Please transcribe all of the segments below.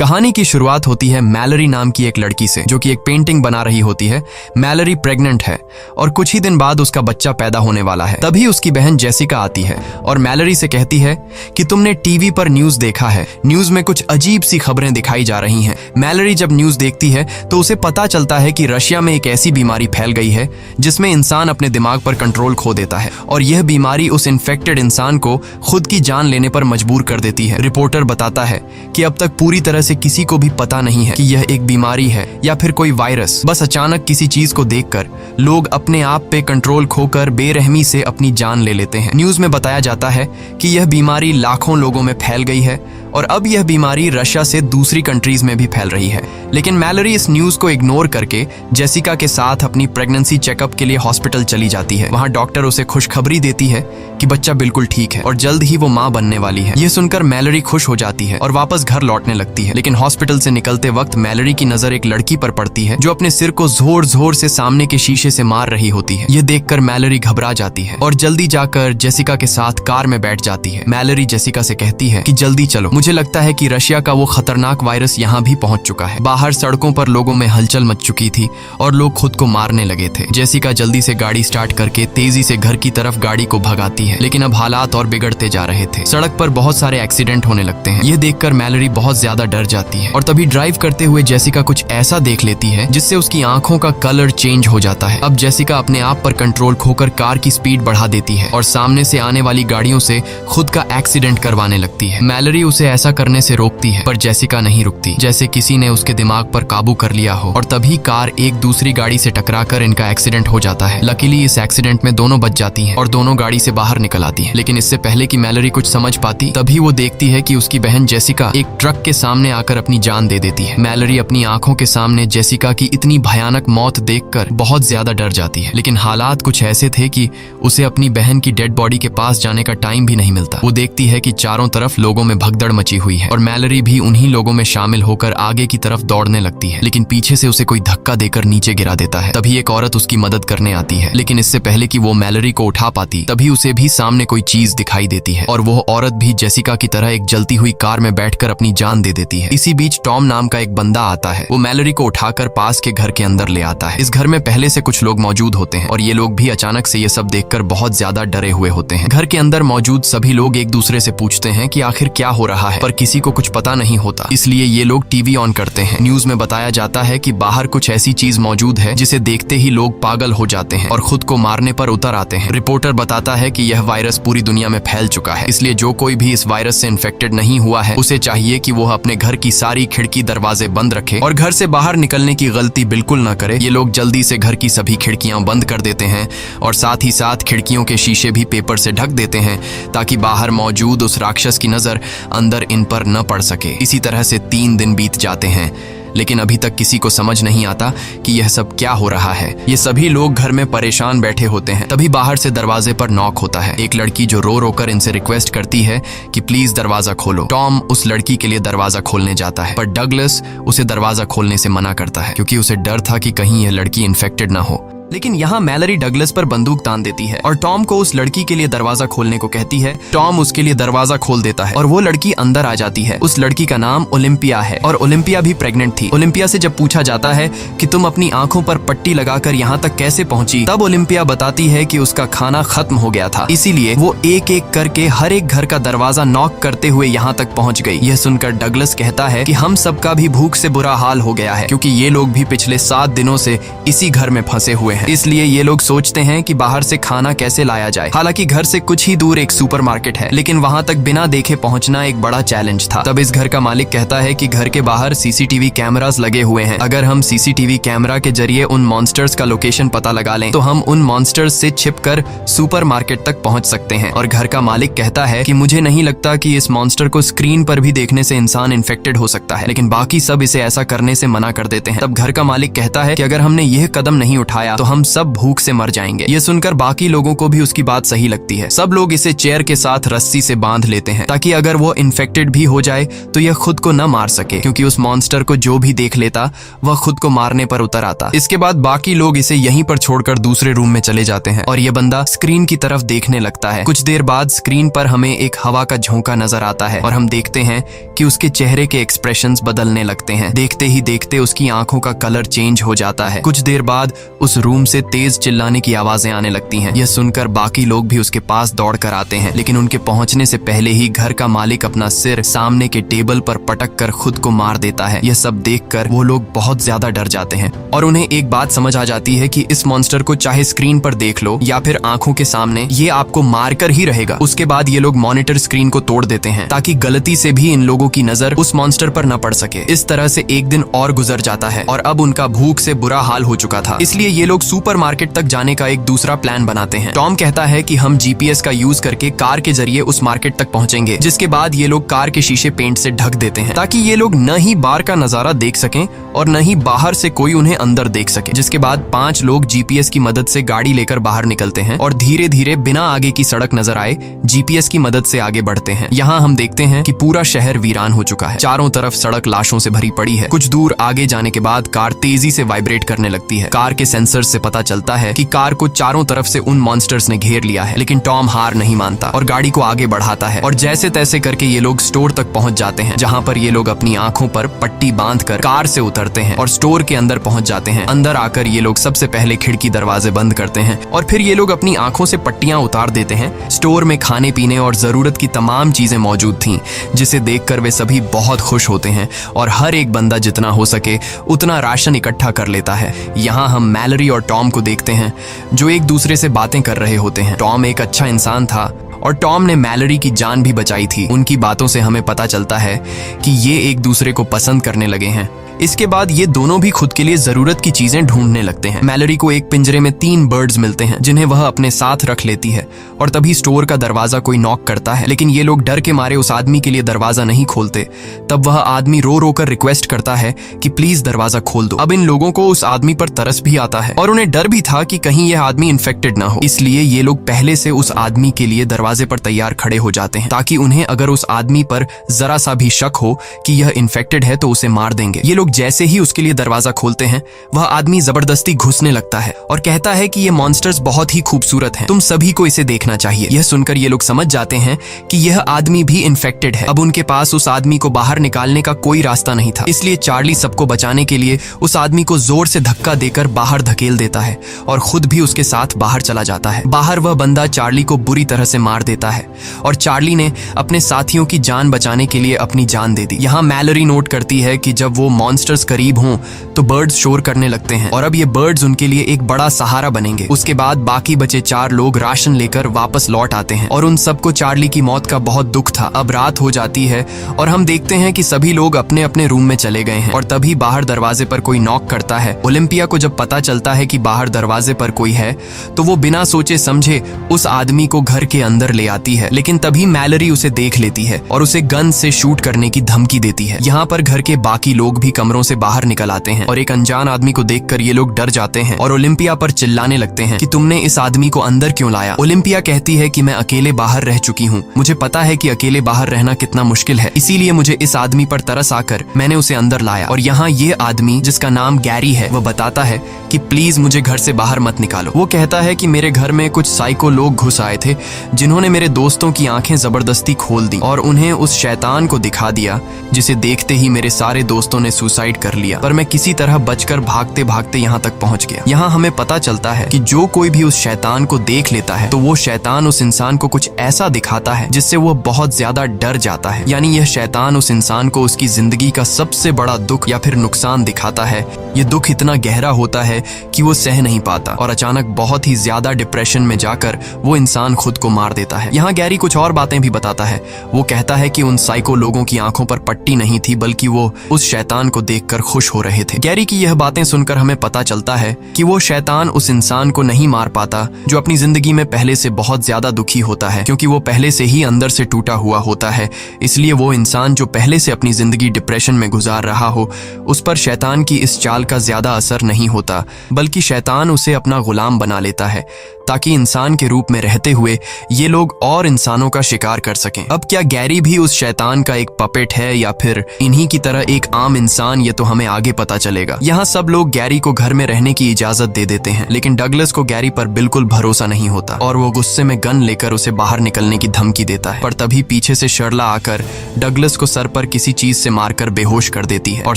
कहानी की शुरुआत होती है मैलरी नाम की एक लड़की से, जो कि एक पेंटिंग बना रही होती है। मैलरी प्रेग्नेंट है और कुछ ही दिन बाद उसका बच्चा पैदा होने वाला है। तभी उसकी बहन जेसिका आती है और मैलरी से कहती है कि तुमने टीवी पर न्यूज देखा है, न्यूज में कुछ अजीब सी खबरें दिखाई जा रही हैं। मैलरी जब न्यूज देखती है तो उसे पता चलता है कि रशिया में एक ऐसी बीमारी फैल गई है जिसमें इंसान अपने दिमाग पर कंट्रोल खो देता है और यह बीमारी उस इन्फेक्टेड इंसान को खुद की जान लेने पर मजबूर कर देती है। रिपोर्टर बताता है कि अब तक पूरी तरह से किसी को भी पता नहीं है कि यह एक बीमारी है या फिर कोई वायरस। बस अचानक किसी चीज को देखकर लोग अपने आप पे कंट्रोल खोकर बेरहमी से अपनी जान ले लेते हैं। न्यूज में बताया जाता है कि यह बीमारी लाखों लोगों में फैल गई है और अब यह बीमारी रशिया से दूसरी कंट्रीज में भी फैल रही है। लेकिन मैलरी इस न्यूज को इग्नोर करके जेसिका के साथ अपनी प्रेगनेंसी चेकअप के लिए हॉस्पिटल चली जाती है। वहां डॉक्टर उसे खुशखबरी देती है कि बच्चा बिल्कुल ठीक है और जल्द ही वो मां बनने वाली है। यह सुनकर मैलरी खुश हो जाती है और वापस घर लौटने लगती है। लेकिन हॉस्पिटल से निकलते वक्त मैलरी की नजर एक लड़की पर पड़ती है जो अपने सिर को जोर जोर से सामने के शीशे से मार रही होती है। यह देखकर मैलरी घबरा जाती है और जल्दी जाकर जेसिका के साथ कार में बैठ जाती है। मैलरी जेसिका से कहती है कि जल्दी चलो, मुझे लगता है कि रशिया का वो खतरनाक वायरस यहाँ भी पहुंच चुका है। बाहर सड़कों पर लोगों में हलचल मच चुकी थी और लोग खुद को मारने लगे थे। जेसिका जल्दी से गाड़ी स्टार्ट करके तेजी से घर की तरफ गाड़ी को भगाती है, लेकिन अब हालात और बिगड़ते जा रहे थे। सड़क पर बहुत सारे एक्सीडेंट होने लगते हैं। यह देखकर मैलरी बहुत ज्यादा डर जाती है और तभी ड्राइव करते हुए जेसिका कुछ ऐसा देख लेती है जिससे उसकी आंखों का कलर चेंज हो जाता है। अब जेसिका अपने आप पर कंट्रोल खोकर कार की स्पीड बढ़ा देती है और सामने से आने वाली गाड़ियों से खुद का एक्सीडेंट करवाने लगती है। मैलरी उसे ऐसा करने से रोकती है पर जेसिका नहीं रुकती, जैसे किसी ने उसके दिमाग पर काबू कर लिया हो। और तभी कार एक दूसरी गाड़ी से टकराकर इनका एक्सीडेंट हो जाता है। लकीली इस एक्सीडेंट में दोनों बच जाती हैं और दोनों गाड़ी से बाहर निकल आती हैं। लेकिन इससे पहले कि मैलरी कुछ समझ पाती, तभी वो देखती है कि उसकी बहन जेसिका एक ट्रक के सामने आकर अपनी जान दे देती है। मैलरी अपनी आंखों के सामने जेसिका की इतनी भयानक मौत देखकर बहुत ज्यादा डर जाती है। लेकिन हालात कुछ ऐसे थे कि उसे अपनी बहन की डेड बॉडी के पास जाने का टाइम भी नहीं मिलता। वो देखती है कि चारों तरफ लोगों में भगदड़ मची हुई है और मैलरी भी उन्हीं लोगों में शामिल होकर आगे की तरफ दौड़ने लगती है। लेकिन पीछे से उसे कोई धक्का देकर नीचे गिरा देता है। तभी एक औरत उसकी मदद करने आती है, लेकिन इससे पहले कि वो मैलरी को उठा पाती, तभी उसे भी सामने कोई चीज दिखाई देती है और वो औरत भी जेसिका की तरह एक जलती हुई कार में बैठकर अपनी जान दे देती है। इसी बीच टॉम नाम का एक बंदा आता है। वो मैलरी को उठाकर पास के घर के अंदर ले आता है। इस घर में पहले से कुछ लोग मौजूद होते हैं और ये लोग भी अचानक से ये सब देखकर बहुत ज्यादा डरे हुए होते हैं। घर के अंदर मौजूद सभी लोग एक दूसरे से पूछते हैं कि आखिर क्या हो रहा है, पर किसी को कुछ पता नहीं होता। इसलिए ये लोग टीवी ऑन करते हैं। न्यूज में बताया जाता है कि बाहर कुछ ऐसी चीज मौजूद है जिसे देखते ही लोग पागल हो जाते हैं और खुद को मारने पर उतर आते हैं। रिपोर्टर बताता है कि यह वायरस पूरी दुनिया में फैल चुका है, इसलिए जो कोई भी इस वायरस से इन्फेक्टेड नहीं हुआ है उसे चाहिए कि वो अपने घर की सारी खिड़की दरवाजे बंद रखे और घर से बाहर निकलने की गलती बिल्कुल न करे। ये लोग जल्दी से घर की सभी खिड़कियां बंद कर देते हैं और साथ ही साथ खिड़कियों के शीशे भी पेपर से ढक देते हैं ताकि बाहर मौजूद उस राक्षस की नजर अंदर इन पर न पड़ सके। इसी तरह से 3 दिन बीत जाते हैं, लेकिन अभी तक किसी को समझ नहीं आता कि यह सब क्या हो रहा है। ये सभी लोग घर में परेशान बैठे होते हैं। तभी बाहर से दरवाजे पर नॉक होता है। एक लड़की जो रो रो कर इनसे रिक्वेस्ट करती है कि प्लीज दरवाजा खोलो। टॉम उस लड़की के लिए दरवाजा खोलने जाता है, पर डगलस उसे दरवाजा खोलने से मना करता है क्योंकि उसे डर था कि कहीं यह लड़की इन्फेक्टेड ना हो। लेकिन यहाँ मैलरी डगलस पर बंदूक तान देती है और टॉम को उस लड़की के लिए दरवाजा खोलने को कहती है। टॉम उसके लिए दरवाजा खोल देता है और वो लड़की अंदर आ जाती है। उस लड़की का नाम ओलिम्पिया है और ओलिम्पिया भी प्रेग्नेंट थी। ओलिम्पिया से जब पूछा जाता है कि तुम अपनी आंखों पर पट्टी लगाकर यहाँ तक कैसे पहुंची, तब ओलिम्पिया बताती है कि उसका खाना खत्म हो गया था, इसीलिए वो एक एक करके हर एक घर का दरवाजा नॉक करते हुए यहाँ तक पहुँच गई। यह सुनकर डगलस कहता है कि हम सबका भी भूख से बुरा हाल हो गया है क्योंकि ये लोग भी पिछले 7 दिनों से इसी घर में फंसे हुए हैं। इसलिए ये लोग सोचते हैं कि बाहर से खाना कैसे लाया जाए। हालांकि घर से कुछ ही दूर एक सुपरमार्केट है, लेकिन वहां तक बिना देखे पहुंचना एक बड़ा चैलेंज था। तब इस घर का मालिक कहता है कि घर के बाहर सीसीटीवी कैमरास लगे हुए हैं। अगर हम सीसीटीवी कैमरा के जरिए उन मॉन्स्टर्स का लोकेशन पता लगा लें तो हम उन मॉन्स्टर्स से छिपकर सुपरमार्केट तक पहुंच सकते हैं। और घर का मालिक कहता है कि मुझे नहीं लगता कि इस मॉन्स्टर को स्क्रीन पर भी देखने से इंसान इन्फेक्टेड हो सकता है, लेकिन बाकी सब इसे ऐसा करने से मना कर देते हैं। तब घर का मालिक कहता है कि अगर हमने यह कदम नहीं उठाया तो हम सब भूख से मर जाएंगे। ये सुनकर बाकी लोगों को भी उसकी बात सही लगती है। सब लोग इसे चेयर के साथ रस्सी से बांध लेते हैं ताकि अगर वो इन्फेक्टेड भी हो जाए तो यह खुद को न मार सके, क्योंकि उस मॉन्स्टर को जो भी देख लेता वह खुद को मारने पर उतर आता। इसके बाद बाकी लोग इसे यहीं पर छोड़कर दूसरे रूम में चले जाते हैं और यह बंदा स्क्रीन की तरफ देखने लगता है। कुछ देर बाद स्क्रीन पर हमें एक हवा का झोंका नजर आता है और हम देखते हैं कि उसके चेहरे के एक्सप्रेशंस बदलने लगते हैं। देखते ही देखते उसकी आंखों का कलर चेंज हो जाता है। कुछ देर बाद उस रूम से तेज चिल्लाने की आवाजें आने लगती हैं। यह सुनकर बाकी लोग भी उसके पास दौड़ कर आते हैं, लेकिन उनके पहुंचने से पहले ही घर का मालिक अपना सिर सामने के टेबल पर पटक कर खुद को मार देता है। यह सब देखकर वो लोग बहुत ज्यादा डर जाते हैं और उन्हें एक बात समझ आ जाती है कि इस मॉन्स्टर को चाहे स्क्रीन पर देख लो या फिर आंखों के सामने, ये आपको मारकर ही रहेगा। उसके बाद ये लोग मॉनिटर स्क्रीन को तोड़ देते हैं ताकि गलती से भी इन लोगों की नजर उस मॉन्स्टर पर न पड़ सके। इस तरह से एक दिन और गुजर जाता है और अब उनका भूख से बुरा हाल हो चुका था, इसलिए ये लोग सुपरमार्केट तक जाने का एक दूसरा प्लान बनाते हैं। टॉम कहता है कि हम जीपीएस का यूज करके कार के जरिए उस मार्केट तक पहुंचेंगे, जिसके बाद ये लोग कार के शीशे पेंट से ढक देते हैं ताकि ये लोग न ही बार का नजारा देख सकें और न ही बाहर से कोई उन्हें अंदर देख सके। जिसके बाद 5 लोग जीपीएस की मदद से गाड़ी लेकर बाहर निकलते हैं और धीरे धीरे बिना आगे की सड़क नजर आए जीपीएस की मदद से आगे बढ़ते हैं। यहाँ हम देखते हैं कि पूरा शहर वीरान हो चुका है। चारों तरफ सड़क लाशों से भरी पड़ी है। कुछ दूर आगे जाने के बाद कार तेजी से वाइब्रेट करने लगती है। कार के सेंसर से पता चलता है कि कार को चारों तरफ से उन मॉन्स्टर्स ने घेर लिया है, लेकिन टॉम हार नहीं मानता और गाड़ी को आगे बढ़ाता है और जैसे तैसे करके ये लोग स्टोर तक पहुंच जाते हैं, जहाँ पर ये लोग अपनी आंखों पर पट्टी बांधकर कार से उतरते हैं और स्टोर के अंदर पहुंच जाते हैं। अंदर आकर ये लोग सबसे पहले खिड़की दरवाजे बंद करते हैं और फिर ये लोग अपनी आंखों से पट्टियां उतार देते हैं। स्टोर में खाने पीने और जरूरत की तमाम चीजें मौजूद थीं, जिसे देखकर वे सभी बहुत खुश होते हैं और हर एक बंदा जितना हो सके उतना राशन इकट्ठा कर लेता है। यहाँ हम मैलरी और टॉम को देखते हैं जो एक दूसरे से बातें कर रहे होते हैं। टॉम एक अच्छा इंसान था और टॉम ने मैलरी की जान भी बचाई थी। उनकी बातों से हमें पता चलता है कि ये एक दूसरे को पसंद करने लगे हैं। इसके बाद ये दोनों भी खुद के लिए जरूरत की चीजें ढूंढने लगते हैं। मैलरी को एक पिंजरे में 3 बर्ड्स मिलते हैं जिन्हें वह अपने साथ रख लेती है और तभी स्टोर का दरवाजा कोई नॉक करता है, लेकिन ये लोग डर के मारे उस आदमी के लिए दरवाजा नहीं खोलते। तब वह आदमी रो रो कर रिक्वेस्ट करता है कि प्लीज दरवाजा खोल दो। अब इन लोगों को उस आदमी पर तरस भी आता है और उन्हें डर भी था कि कहीं यह आदमी इन्फेक्टेड ना हो, इसलिए ये लोग पहले से उस आदमी के लिए दरवाजे पर तैयार खड़े हो जाते हैं ताकि उन्हें अगर उस आदमी पर जरा सा भी शक हो कि यह इन्फेक्टेड है तो उसे मार देंगे। ये लोग जैसे ही उसके लिए दरवाजा खोलते हैं, वह आदमी जबरदस्ती घुसने लगता है और कहता है कि ये मॉन्स्टर्स बहुत ही खूबसूरत हैं, तुम सभी को इसे देखना चाहिए। यह सुनकर ये लोग समझ जाते हैं कि यह आदमी भी इन्फेक्टेड है। अब उनके पास उस आदमी को बाहर निकालने का कोई रास्ता नहीं था, इसलिए चार्ली सबको बचाने के लिए उस आदमी को जोर से धक्का देकर बाहर धकेल देता है और खुद भी उसके साथ बाहर चला जाता है। बाहर वह बंदा चार्ली को बुरी तरह से मार देता है और चार्ली ने अपने साथियों की जान बचाने के लिए अपनी जान दे दी। यहाँ मैलरी नोट करती है कि जब वो मॉन्स्टर्स करीब हों तो बर्ड्स शोर करने लगते हैं और अब ये बर्ड्स उनके लिए एक बड़ा सहारा बनेंगे। उसके बाद बाकी बचे 4 लोग राशन लेकर वापस लौट आते हैं और उन सबको चार्ली की मौत का बहुत दुख था। अब रात हो जाती है और हम देखते हैं कि सभी लोग अपने अपने रूम में चले गए हैं और तभी बाहर दरवाजे पर कोई नॉक करता है। ओलिम्पिया को जब पता चलता है कि बाहर दरवाजे पर कोई है तो वो बिना सोचे समझे उस आदमी को घर के अंदर ले आती है, लेकिन तभी मैलरी उसे देख लेती है और उसे गन से शूट करने की धमकी देती है। यहाँ पर घर के बाकी लोग भी कमरों से बाहर निकल आते हैं और एक अनजान आदमी को देखकर ये लोग डर जाते हैं और ओलिम्पिया पर चिल्लाने लगते हैं कि तुमने इस आदमी को अंदर क्यों लाया। ओलिम्पिया कहती है कि मैं अकेले बाहर रह चुकी हूँ, मुझे पता है कि अकेले बाहर रहना कितना मुश्किल है, इसीलिए मुझे इस आदमी पर तरस आकर मैंने उसे अंदर लाया। और यहाँ ये आदमी जिसका नाम गैरी है वह बताता है कि प्लीज मुझे घर से बाहर मत निकालो। वो कहता है कि मेरे घर में कुछ साइको लोग घुस आए थे जिन्होंने मेरे दोस्तों की आंखें जबरदस्ती खोल दी और उन्हें उस शैतान को दिखा दिया जिसे देखते ही मेरे सारे दोस्तों ने सुसाइड कर लिया, पर मैं किसी तरह बचकर भागते भागते यहाँ तक पहुँच गया। यहाँ हमें पता चलता है कि जो कोई भी उस शैतान को देख लेता है तो वो शैतान उस इंसान को कुछ ऐसा दिखाता है जिससे वो बहुत ज्यादा डर जाता है, यानी यह शैतान उस इंसान को उसकी जिंदगी का सबसे बड़ा दुख या फिर नुकसान दिखाता है। ये दुख इतना गहरा होता है कि वो सह नहीं पाता और अचानक बहुत ही ज्यादा डिप्रेशन में जाकर वो इंसान खुद को मार देता है। यहाँ गैरी कुछ और बातें भी बताता है। वो कहता है कि उन साइको लोगों की आंखों पर पट्टी नहीं थी बल्कि वो उस शैतान को देखकर खुश हो रहे थे। गैरी की यह बातें सुनकर हमें पता चलता है कि वो शैतान उस इंसान को नहीं मार पाता जो अपनी जिंदगी में पहले से बहुत ज्यादा दुखी होता है, क्योंकि वो पहले से ही अंदर से टूटा हुआ होता है। इसलिए वो इंसान जो पहले से अपनी जिंदगी डिप्रेशन में गुजार रहा हो उस पर शैतान की इस चाल इस्तेमाल का ज्यादा असर नहीं होता, बल्कि शैतान उसे अपना गुलाम बना लेता है ताकि इंसान के रूप में रहते हुए ये लोग और इंसानों का शिकार कर सकें। अब क्या गैरी भी उस शैतान का एक पपेट है या फिर इन्हीं की तरह एक आम इंसान, ये तो हमें आगे पता चलेगा। यहाँ सब लोग गैरी को घर में रहने की इजाजत दे देते हैं, लेकिन डगलस को गैरी पर बिल्कुल भरोसा नहीं होता और वो गुस्से में गन लेकर उसे बाहर निकलने की धमकी देता है। पर तभी पीछे से शर्ला आकर डगलस को सर पर किसी चीज से मारकर बेहोश कर देती है और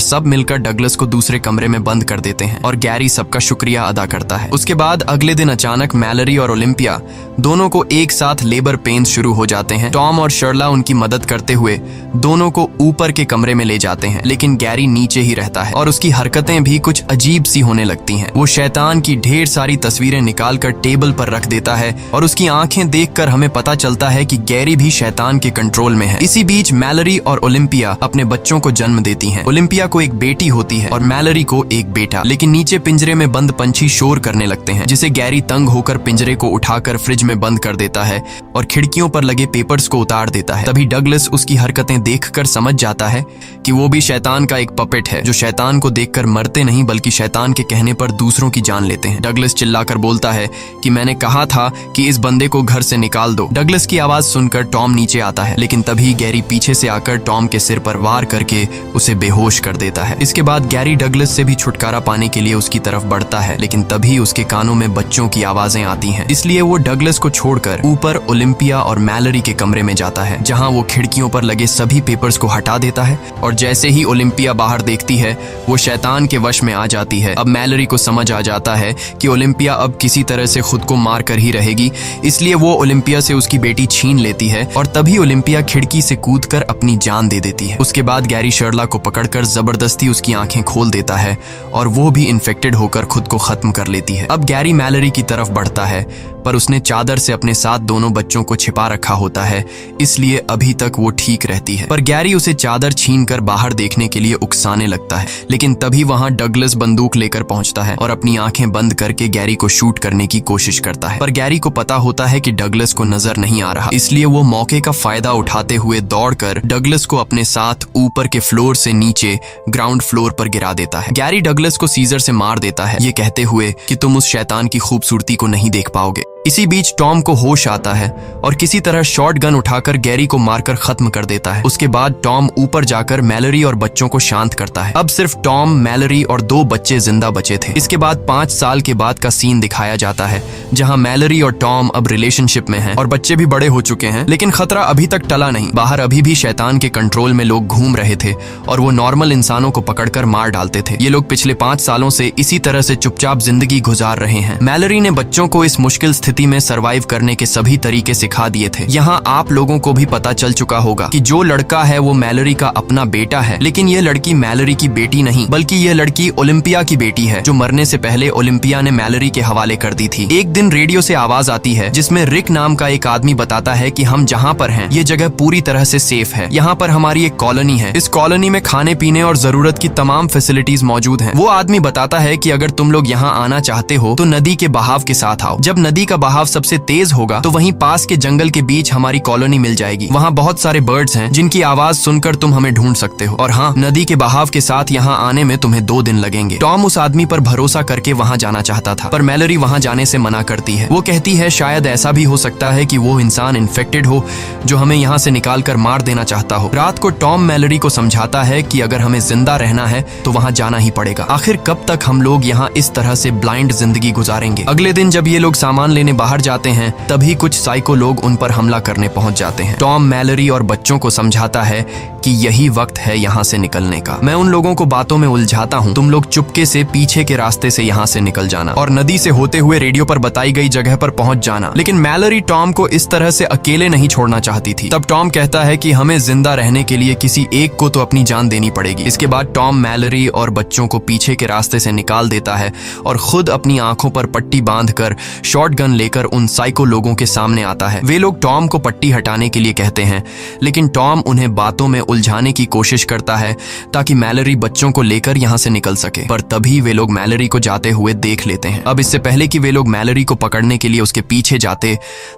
सब मिलकर डगलस को दूसरे कमरे में बंद कर देते हैं और गैरी सबका शुक्रिया अदा करता है। उसके बाद अगले दिन अचानक मैलरी और ओलिम्पिया दोनों को एक साथ लेबर पेन्स शुरू हो जाते हैं। टॉम और शर्ला उनकी मदद करते हुए दोनों को ऊपर के कमरे में ले जाते हैं, लेकिन गैरी नीचे ही रहता है और उसकी हरकतें भी कुछ अजीब सी होने लगती हैं। वो शैतान की ढेर सारी तस्वीरें निकालकर टेबल पर रख देता है और उसकी आंखें देखकर हमें पता चलता है कि गैरी भी शैतान के कंट्रोल में है। इसी बीच मैलरी और ओलिम्पिया अपने बच्चों को जन्म देती हैं। ओलिम्पिया को एक बेटी होती है और मैलरी को एक बेटा। लेकिन नीचे पिंजरे में बंद पंछी शोर करने लगते हैं, जिसे गैरी तंग होकर पिंजरे को उठाकर फ्रिज में बंद कर देता है और खिड़कियों पर लगे पेपर्स को उतार देता है। तभी डगलस उसकी हरकतें देखकर समझ जाता है कि वो भी शैतान का एक पपेट है, जो शैतान को देखकर मरते नहीं बल्कि शैतान के कहने पर दूसरों की जान लेते हैं। डगलस चिल्लाकर बोलता है कि मैंने कहा था कि इस बंदे को घर से निकाल दो। डगलस की आवाज सुनकर टॉम नीचे आता है, लेकिन तभी गैरी पीछे से आकर टॉम के सिर पर वार करके उसे बेहोश कर देता है। इसके बाद गैरी डगलस से भी छुटकारा पाने के लिए उसकी तरफ बढ़ता है, लेकिन तभी उसके कानों में बच्चों की आवाजें आती हैं। इसलिए वो डगलस को छोड़कर ऊपर ओलिम्पिया और मैलरी के कमरे में जाता है, जहां वो खिड़कियों पर लगे सभी पेपर्स को हटा देता है और जैसे ही ओलिम्पिया बाहर देखती है वो शैतान के वश में आ जाती है। अब मैलरी को समझ आ जाता है कि ओलिम्पिया अब किसी तरह से खुद को मार कर ही रहेगी, इसलिए वो ओलिम्पिया से उसकी बेटी छीन लेती है और तभी ओलिम्पिया खिड़की से कूदकर अपनी जान दे देती है। उसके बाद गैरी शर्ला को पकड़कर जबरदस्ती उसकी आंखें खोल देता है और वो भी इन्फेक्टेड होकर खुद को खत्म कर लेती है। अब गैरी मैलरी की तरफ बढ़ता है, पर उसने चादर से अपने साथ दोनों बच्चों को छिपा रखा होता है, इसलिए अभी तक वो ठीक रहती है। पर गैरी उसे चादर छीनकर बाहर देखने के लिए उकसाने लगता है, लेकिन तभी वहां डगलस बंदूक लेकर पहुंचता है और अपनी आंखें बंद करके गैरी को शूट करने की कोशिश करता है। पर गैरी को पता होता है कि डगलस को नजर नहीं आ रहा, इसलिए वो मौके का फायदा उठाते हुए दौड़कर डगलस को अपने साथ ऊपर के फ्लोर से नीचे ग्राउंड फ्लोर पर गिरा देता है। गैरी डगलस को सीजर से मार देता है, ये कहते हुए कि तुम उस शैतान की खूबसूरती को नहीं देख पाओगे। इसी बीच टॉम को होश आता है और किसी तरह शॉट गन उठाकर गैरी को मारकर खत्म कर देता है। उसके बाद टॉम ऊपर जाकर मैलरी और बच्चों को शांत करता है। अब सिर्फ टॉम, मैलरी और 2 बच्चे जिंदा बचे थे। इसके बाद 5 साल के बाद का सीन दिखाया जाता है, जहां मैलरी और टॉम अब रिलेशनशिप में हैं और बच्चे भी बड़े हो चुके हैं, लेकिन खतरा अभी तक टला नहीं। बाहर अभी भी शैतान के कंट्रोल में लोग घूम रहे थे और वो नॉर्मल इंसानों को पकड़कर मार डालते थे। ये लोग पिछले 5 सालों से इसी तरह से चुपचाप जिंदगी गुजार रहे हैं। मैलरी ने बच्चों को इस मुश्किल स्थिति में सरवाइव करने के सभी तरीके सिखा दिए थे। यहाँ आप लोगों को भी पता चल चुका होगा कि जो लड़का है वो मैलरी का अपना बेटा है, लेकिन ये लड़की मैलरी की बेटी नहीं, बल्कि ये लड़की ओलिम्पिया की बेटी है, जो मरने से पहले ओलिम्पिया ने मैलरी के हवाले कर दी थी। एक दिन रेडियो से आवाज आती है जिसमें रिक नाम का एक आदमी बताता है कि हम जहाँ पर हैं ये जगह पूरी तरह से सेफ है। यहाँ पर हमारी एक कॉलोनी है, इस कॉलोनी में खाने पीने और जरूरत की तमाम फैसिलिटीज मौजूद हैं। वो आदमी बताता है कि अगर तुम लोग यहाँ आना चाहते हो तो नदी के बहाव के साथ आओ। जब नदी का बहाव सबसे तेज होगा तो वहीं पास के जंगल के बीच हमारी कॉलोनी मिल जाएगी। वहाँ बहुत सारे बर्ड्स हैं जिनकी आवाज सुनकर तुम हमें ढूंढ सकते हो, और हाँ, नदी के बहाव के साथ यहाँ आने में तुम्हें 2 दिन लगेंगे। टॉम उस आदमी पर भरोसा करके वहाँ जाना चाहता था, पर मैलरी वहाँ जाने से मना करती है। वो कहती है शायद ऐसा भी हो सकता है कि वो इंसान इन्फेक्टेड हो जो हमें यहाँ से निकाल कर मार देना चाहता हो। रात को टॉम मैलरी को समझाता है कि अगर हमें जिंदा रहना है तो वहाँ जाना ही पड़ेगा। आखिर कब तक हम लोग यहाँ इस तरह से ब्लाइंड जिंदगी गुजारेंगे। अगले दिन जब ये लोग सामान लेने बाहर जाते हैं तभी कुछ साइको लोग उन पर हमला करने पहुंच जाते हैं। टॉम मैलरी और बच्चों को समझाता है कि यही वक्त है यहाँ से निकलने का। मैं उन लोगों को बातों में उलझाता हूँ, तुम लोग चुपके से पीछे के रास्ते से यहाँ से निकल जाना और नदी से होते हुए रेडियो पर बताई गई जगह पर पहुंच जाना। लेकिन मैलरी टॉम को इस तरह से अकेले नहीं छोड़ना चाहती थी। तब टॉम कहता है कि हमें जिंदा रहने के लिए किसी एक को तो अपनी जान देनी पड़ेगी। इसके बाद टॉम मैलरी और बच्चों को पीछे के रास्ते से निकाल देता है और खुद अपनी आंखों पर पट्टी बांधकर शॉटगन लेकर उन साइको लोगों के सामने आता है। वे लोग टॉम को पट्टी हटाने के लिए कहते हैं, लेकिन टॉम उन्हें बातों में उलझाने की कोशिश करता है ताकि मैलरी बच्चों को लेकर यहाँ से निकल सके, पर तभी वे लोग मैलरी को जाते हुए देख लेते हैं। अब इससे पहले कि वे लोग मैलरी को पकड़ने के लिए उसके पीछे जाते,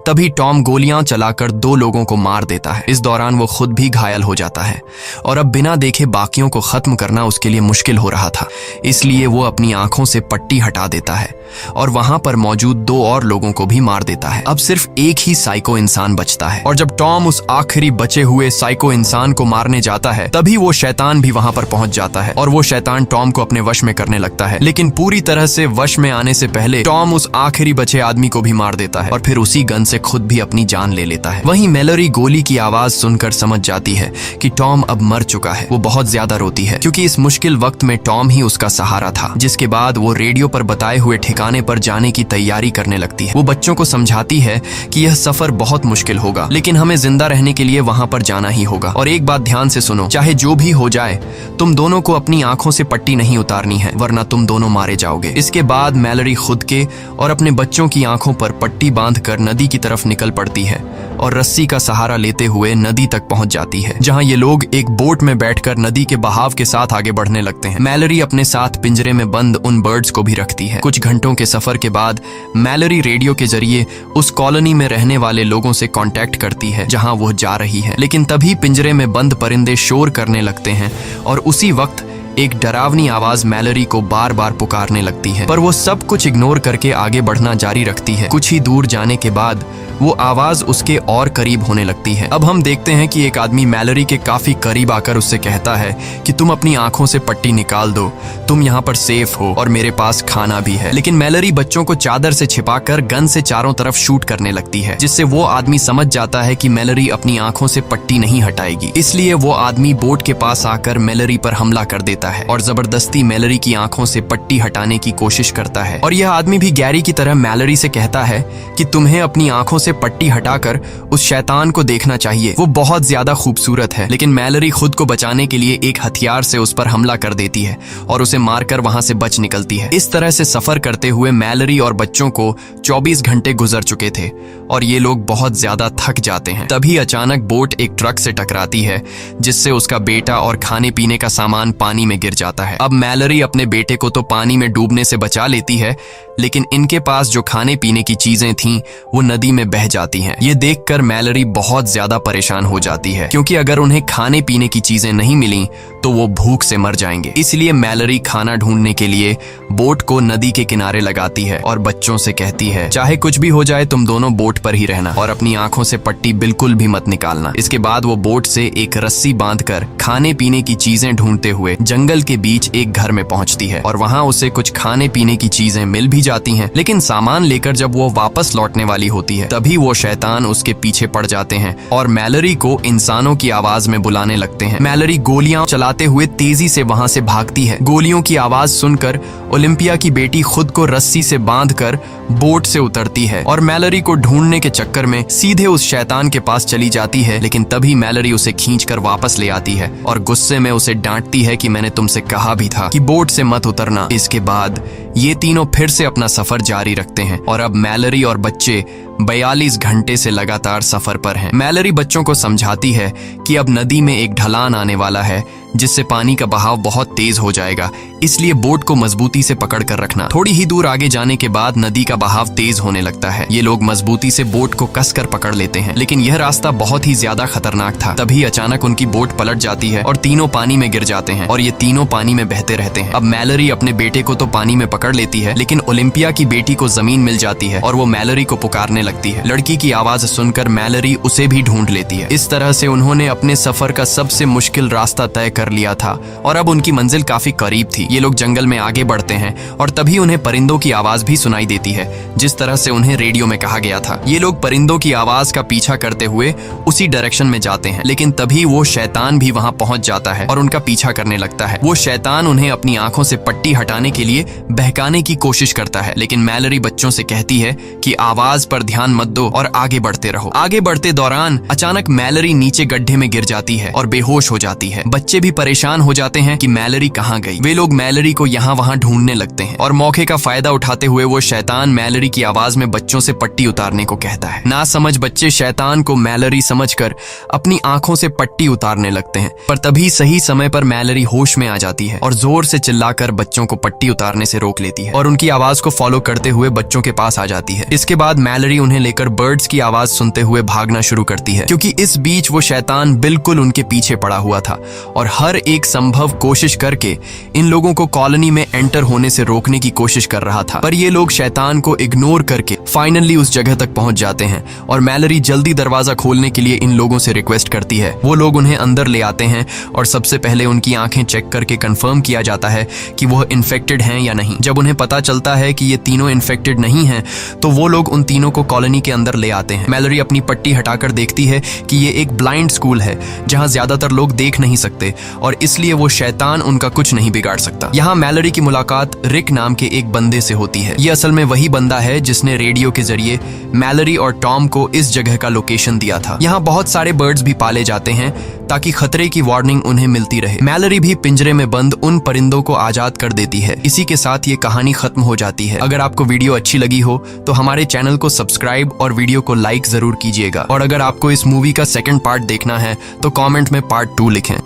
तभी टॉम गोलियां चलाकर 2 लोगों को मार देता है। इस दौरान वो खुद भी घायल हो जाता है और अब बिना देखे बाकियों को खत्म करना उसके लिए मुश्किल हो रहा था, इसलिए वो अपनी आंखों से पट्टी हटा देता है और वहां पर मौजूद 2 और लोगों को भी मार देता है। अब सिर्फ एक ही साइको इंसान बचता है और जब टॉम उस आखिरी बचे हुए साइको इंसान को मारने जाता है, तभी वो शैतान भी वहां पर पहुंच जाता है और वो शैतान टॉम को अपने वश में करने लगता है। लेकिन पूरी तरह से वश में आने से पहले टॉम उस आखिरी बचे आदमी को भी मार देता है और फिर उसी गन से खुद भी अपनी जान ले लेता है। वहीं मैलरी गोली की आवाज सुनकर समझ जाती है कि टॉम अब मर चुका है। वो बहुत ज्यादा रोती है क्योंकि इस मुश्किल वक्त में टॉम ही उसका सहारा था। जिसके बाद वो रेडियो पर बताए हुए ठिकाने पर जाने की तैयारी करने लगती है। वो बच्चों को समझाती है कि यह सफर बहुत मुश्किल होगा, लेकिन हमें जिंदा रहने के लिए वहां पर जाना ही होगा। और एक बात ध्यान से सुनो, चाहे जो भी हो जाए, तुम दोनों को अपनी आंखों से पट्टी नहीं उतारनी है, वरना तुम दोनों मारे जाओगे। इसके बाद मैलरी खुद के और अपने बच्चों की आंखों पर पट्टी बांधकर नदी की तरफ निकल पड़ती है और रस्सी का सहारा लेते हुए नदी तक पहुंच जाती है, जहां ये लोग एक बोट में बैठकर नदी के बहाव के साथ आगे बढ़ने लगते हैं। मैलरी अपने साथ पिंजरे में बंद उन बर्ड्स को भी रखती है। कुछ घंटों के सफर के बाद मैलरी रेडियो के जरिए उस कॉलोनी में रहने वाले लोगों से कांटेक्ट करती है जहां वो जा रही है। लेकिन तभी पिंजरे में बंद परिंदे शोर करने लगते हैं और उसी वक्त एक डरावनी आवाज मैलरी को बार बार पुकारने लगती है, पर वो सब कुछ इग्नोर करके आगे बढ़ना जारी रखती है। कुछ ही दूर जाने के बाद वो आवाज उसके और करीब होने लगती है। अब हम देखते हैं कि एक आदमी मैलरी के काफी करीब आकर उससे कहता है कि तुम अपनी आंखों से पट्टी निकाल दो, तुम यहाँ पर सेफ हो और मेरे पास खाना भी है। लेकिन मैलरी बच्चों को चादर से छिपाकर गन से चारों तरफ शूट करने लगती है, जिससे वो आदमी समझ जाता है कि मैलरी अपनी आंखों से पट्टी नहीं हटाएगी। इसलिए वो आदमी बोट के पास आकर मैलरी पर हमला कर देता है और जबरदस्ती मैलरी की आंखों से पट्टी हटाने की कोशिश करता है। और यह आदमी भी गैरी की तरह मैलरी से कहता है कि तुम्हें अपनी आंखों से पट्टी हटाकर उस शैतान को देखना चाहिए, वो बहुत ज्यादा खूबसूरत है। लेकिन मैलरी खुद को बचाने के लिए एक हथियार से उस पर हमला कर देती है और उसे मारकर वहां से बच निकलती है। इस तरह से सफर करते हुए मैलरी और बच्चों को 24 घंटे गुजर चुके थे और ये लोग बहुत ज्यादा थक जाते हैं। तभी अचानक बोट एक ट्रक से टकराती है, जिससे उसका बेटा और खाने पीने का सामान पानी में गिर जाता है। अब मैलरी अपने बेटे को तो पानी में डूबने से बचा लेती है, लेकिन इनके पास जो खाने पीने की चीजें थीं वो नदी में बह जाती हैं। ये देखकर मैलरी बहुत ज्यादा परेशान हो जाती है, क्योंकि अगर उन्हें खाने पीने की चीजें नहीं मिली तो वो भूख से मर जाएंगे। इसलिए मैलरी खाना ढूंढने के लिए बोट को नदी के किनारे लगाती है और बच्चों से कहती है, चाहे कुछ भी हो जाए तुम दोनों बोट पर ही रहना और अपनी आंखों से पट्टी बिल्कुल भी मत निकालना। इसके बाद वो बोट से एक रस्सी बांधकर खाने पीने की चीजें ढूंढते हुए जंगल के बीच एक घर में पहुंचती है और वहां उसे कुछ खाने पीने की चीजें मिल भी जाती हैं। लेकिन सामान लेकर जब वो वापस लौटने वाली होती है, तभी वो शैतान उसके पीछे पड़ जाते हैं और मैलरी को इंसानों की आवाज में बुलाने लगते हैं। मैलरी गोलियां चलाते हुए तेजी से वहां से भागती है। गोलियों की आवाज सुनकर ओलिम्पिया की बेटी खुद को रस्सी से बांधकर बोट से उतरती है और मैलरी को ढूंढने के चक्कर में सीधे उस शैतान के पास चली जाती है। लेकिन तभी मैलरी उसे खींचकर वापस ले आती है और गुस्से में उसे डांटती है कि मैंने तुमसे कहा भी था कि बोट से मत उतरना। इसके बाद ये तीनों फिर से अपना सफर जारी रखते हैं और अब मैलरी और बच्चे 42 घंटे से लगातार सफर पर हैं। मैलरी बच्चों को समझाती है कि अब नदी में एक ढलान आने वाला है, जिससे पानी का बहाव बहुत तेज हो जाएगा, इसलिए बोट को मजबूती से पकड़ कर रखना। थोड़ी ही दूर आगे जाने के बाद नदी का बहाव तेज होने लगता है। ये लोग मजबूती से बोट को कसकर पकड़ लेते हैं, लेकिन यह रास्ता बहुत ही ज्यादा खतरनाक था। तभी अचानक उनकी बोट पलट जाती है और तीनों पानी में गिर जाते हैं और ये तीनों पानी में बहते रहते हैं। अब मैलरी अपने बेटे को तो पानी में पकड़ लेती है, लेकिन ओलिम्पिया की बेटी को जमीन मिल जाती है और वो मैलरी को पुकारने लगती है। लड़की की आवाज सुनकर मैलरी उसे भी ढूंढ लेती है। इस तरह से उन्होंने अपने सफर का सबसे मुश्किल रास्ता तय कर लिया था और अब उनकी मंजिल काफी करीब थी। ये लोग जंगल में आगे बढ़ते हैं और तभी उन्हें परिंदों की आवाज भी सुनाई देती है, जिस तरह से उन्हें रेडियो में कहा गया था। ये लोग परिंदों की आवाज का पीछा करते हुए उसी डायरेक्शन में जाते हैं, लेकिन तभी वो शैतान भी वहां पहुंच जाता है और उनका पीछा करने लगता है। वो शैतान उन्हें अपनी आंखों से पट्टी हटाने के लिए बहकाने की कोशिश करता है, लेकिन मैलरी बच्चों से कहती है कि आवाज पर ध्यान मत दो और आगे बढ़ते रहो। आगे बढ़ते दौरान अचानक मैलरी नीचे गड्ढे में गिर जाती है और बेहोश हो जाती है। बच्चे भी सभी परेशान हो जाते हैं कि मैलरी कहाँ गई। वे लोग मैलरी को यहाँ वहाँ ढूंढने लगते हैं और मौके का फायदा उठाते हुए वो शैतान मैलरी की आवाज में बच्चों से पट्टी उतारने को कहता है। ना समझ बच्चे शैतान को मैलरी समझकर अपनी आंखों से पट्टी उतारने लगते हैं, पर तभी सही समय पर मैलरी होश में आ जाती है और जोर से चिल्लाकर बच्चों को पट्टी उतारने से रोक लेती है और उनकी आवाज को फॉलो करते हुए बच्चों के पास आ जाती है। इसके बाद मैलरी उन्हें लेकर बर्ड्स की आवाज सुनते हुए भागना शुरू करती है, क्योंकि इस बीच वो शैतान बिल्कुल उनके पीछे पड़ा हुआ था और हर एक संभव कोशिश करके इन लोगों को कॉलोनी में एंटर होने से रोकने की कोशिश कर रहा था। पर ये लोग शैतान को इग्नोर करके फाइनली उस जगह तक पहुंच जाते हैं और मैलरी जल्दी दरवाजा खोलने के लिए इन लोगों से रिक्वेस्ट करती है। वो लोग उन्हें अंदर ले आते हैं और सबसे पहले उनकी आंखें चेक करके कंफर्म किया जाता है कि वह इन्फेक्टेड हैं या नहीं। जब उन्हें पता चलता है कि ये तीनों इन्फेक्टेड नहीं हैं, तो वो लोग उन तीनों को कॉलोनी के अंदर ले आते हैं। मैलरी अपनी पट्टी हटाकर देखती है कि ये एक ब्लाइंड स्कूल है जहां ज्यादातर लोग देख नहीं सकते और इसलिए वो शैतान उनका कुछ नहीं बिगाड़ सकता। यहाँ मैलरी की मुलाकात रिक नाम के एक बंदे से होती है। ये असल में वही बंदा है जिसने रेडियो के जरिए मैलरी और टॉम को इस जगह का लोकेशन दिया था। यहाँ बहुत सारे बर्ड्स भी पाले जाते हैं ताकि खतरे की वार्निंग उन्हें मिलती रहे। मैलरी भी पिंजरे में बंद उन परिंदों को आजाद कर देती है। इसी के साथ ये कहानी खत्म हो जाती है। अगर आपको वीडियो अच्छी लगी हो तो हमारे चैनल को सब्सक्राइब और वीडियो को लाइक जरूर कीजिएगा और अगर आपको इस मूवी का सेकंड पार्ट देखना है तो कमेंट में पार्ट 2 लिखें।